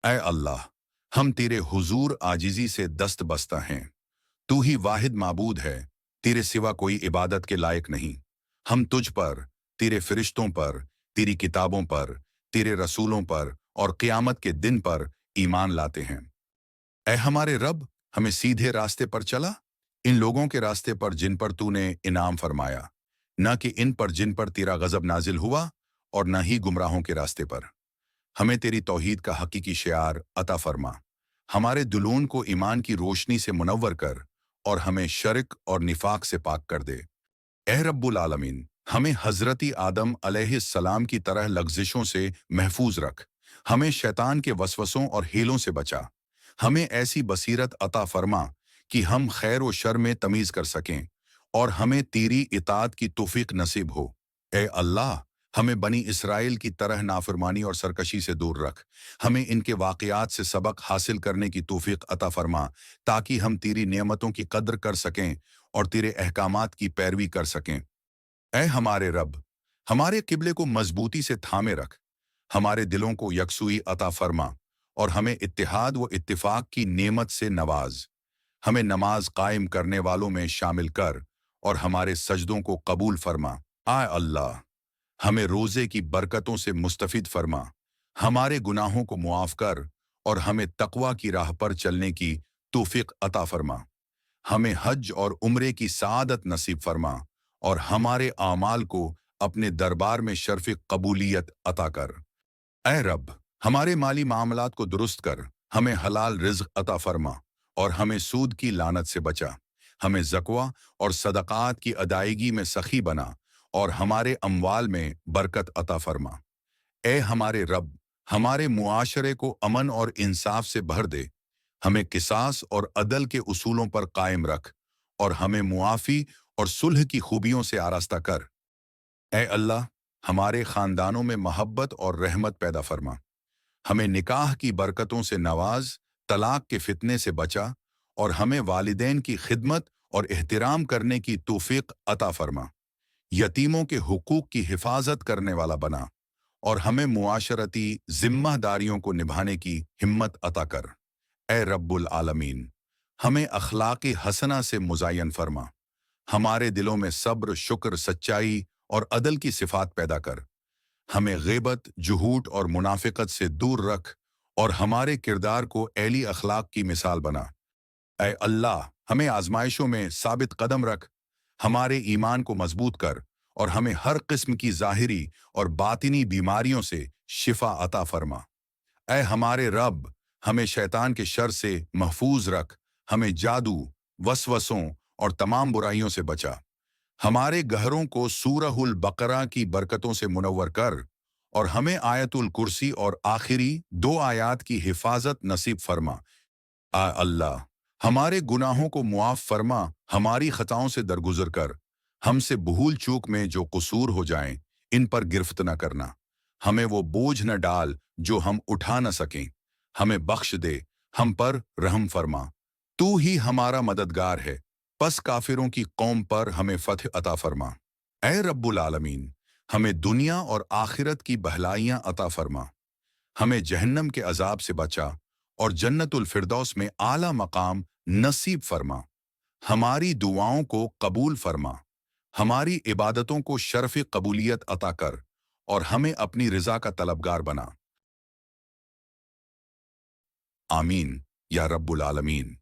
اے اللہ، ہم تیرے حضور آجزی سے دست بستہ ہیں۔ تو ہی واحد معبود ہے، تیرے سوا کوئی عبادت کے لائق نہیں۔ ہم تجھ پر، تیرے فرشتوں پر، تیری کتابوں پر، تیرے رسولوں پر اور قیامت کے دن پر ایمان لاتے ہیں۔ اے ہمارے رب، ہمیں سیدھے راستے پر چلا، ان لوگوں کے راستے پر جن پر تو نے انعام فرمایا، نہ کہ ان پر جن پر تیرا غضب نازل ہوا، اور نہ ہی گمراہوں کے راستے پر۔ ہمیں تیری توحید کا حقیقی شعار عطا فرما، ہمارے دلون کو ایمان کی روشنی سے منور کر، اور ہمیں شرک اور نفاق سے پاک کر دے۔ اے رب العالمین، ہمیں حضرت آدم علیہ السلام کی طرح لغزشوں سے محفوظ رکھ، ہمیں شیطان کے وسوسوں اور ہیلوں سے بچا، ہمیں ایسی بصیرت عطا فرما کہ ہم خیر و شر میں تمیز کر سکیں، اور ہمیں تیری اطاعت کی توفیق نصیب ہو۔ اے اللہ، ہمیں بنی اسرائیل کی طرح نافرمانی اور سرکشی سے دور رکھ، ہمیں ان کے واقعات سے سبق حاصل کرنے کی توفیق عطا فرما، تاکہ ہم تیری نعمتوں کی قدر کر سکیں اور تیرے احکامات کی پیروی کر سکیں۔ اے ہمارے رب، ہمارے قبلے کو مضبوطی سے تھامے رکھ، ہمارے دلوں کو یکسوئی عطا فرما، اور ہمیں اتحاد و اتفاق کی نعمت سے نواز۔ ہمیں نماز قائم کرنے والوں میں شامل کر، اور ہمارے سجدوں کو قبول فرما۔ اے اللہ، ہمیں روزے کی برکتوں سے مستفید فرما، ہمارے گناہوں کو معاف کر، اور ہمیں تقوی کی راہ پر چلنے کی توفیق عطا فرما۔ ہمیں حج اور عمرے کی سعادت نصیب فرما، اور ہمارے اعمال کو اپنے دربار میں شرف قبولیت عطا کر۔ اے رب، ہمارے مالی معاملات کو درست کر، ہمیں حلال رزق عطا فرما، اور ہمیں سود کی لعنت سے بچا۔ ہمیں زکوہ اور صدقات کی ادائیگی میں سخی بنا، اور ہمارے اموال میں برکت عطا فرما۔ اے ہمارے رب، ہمارے معاشرے کو امن اور انصاف سے بھر دے، ہمیں قصاص اور عدل کے اصولوں پر قائم رکھ، اور ہمیں معافی اور صلح کی خوبیوں سے آراستہ کر۔ اے اللہ، ہمارے خاندانوں میں محبت اور رحمت پیدا فرما، ہمیں نکاح کی برکتوں سے نواز، طلاق کے فتنے سے بچا، اور ہمیں والدین کی خدمت اور احترام کرنے کی توفیق عطا فرما۔ یتیموں کے حقوق کی حفاظت کرنے والا بنا، اور ہمیں معاشرتی ذمہ داریوں کو نبھانے کی ہمت عطا کر۔ اے رب العالمین، ہمیں اخلاق حسنہ سے مزین فرما، ہمارے دلوں میں صبر، شکر، سچائی اور عدل کی صفات پیدا کر۔ ہمیں غیبت، جھوٹ اور منافقت سے دور رکھ، اور ہمارے کردار کو اعلی اخلاق کی مثال بنا۔ اے اللہ، ہمیں آزمائشوں میں ثابت قدم رکھ، ہمارے ایمان کو مضبوط کر، اور ہمیں ہر قسم کی ظاہری اور باطنی بیماریوں سے شفا عطا فرما۔ اے ہمارے رب، ہمیں شیطان کے شر سے محفوظ رکھ، ہمیں جادو، وسوسوں اور تمام برائیوں سے بچا۔ ہمارے گھروں کو سورہ البقرہ کی برکتوں سے منور کر، اور ہمیں آیت الکرسی اور آخری 2 آیات کی حفاظت نصیب فرما۔ اے اللہ، ہمارے گناہوں کو معاف فرما، ہماری خطاؤں سے درگزر کر، ہم سے بھول چوک میں جو قصور ہو جائیں ان پر گرفت نہ کرنا، ہمیں وہ بوجھ نہ ڈال جو ہم اٹھا نہ سکیں، ہمیں بخش دے، ہم پر رحم فرما، تو ہی ہمارا مددگار ہے، پس کافروں کی قوم پر ہمیں فتح عطا فرما۔ اے رب العالمین، ہمیں دنیا اور آخرت کی بھلائیاں عطا فرما، ہمیں جہنم کے عذاب سے بچا، اور جنت الفردوس میں اعلیٰ مقام نصیب فرما۔ ہماری دعاؤں کو قبول فرما، ہماری عبادتوں کو شرف قبولیت عطا کر، اور ہمیں اپنی رضا کا طلبگار بنا۔ آمین یا رب العالمین۔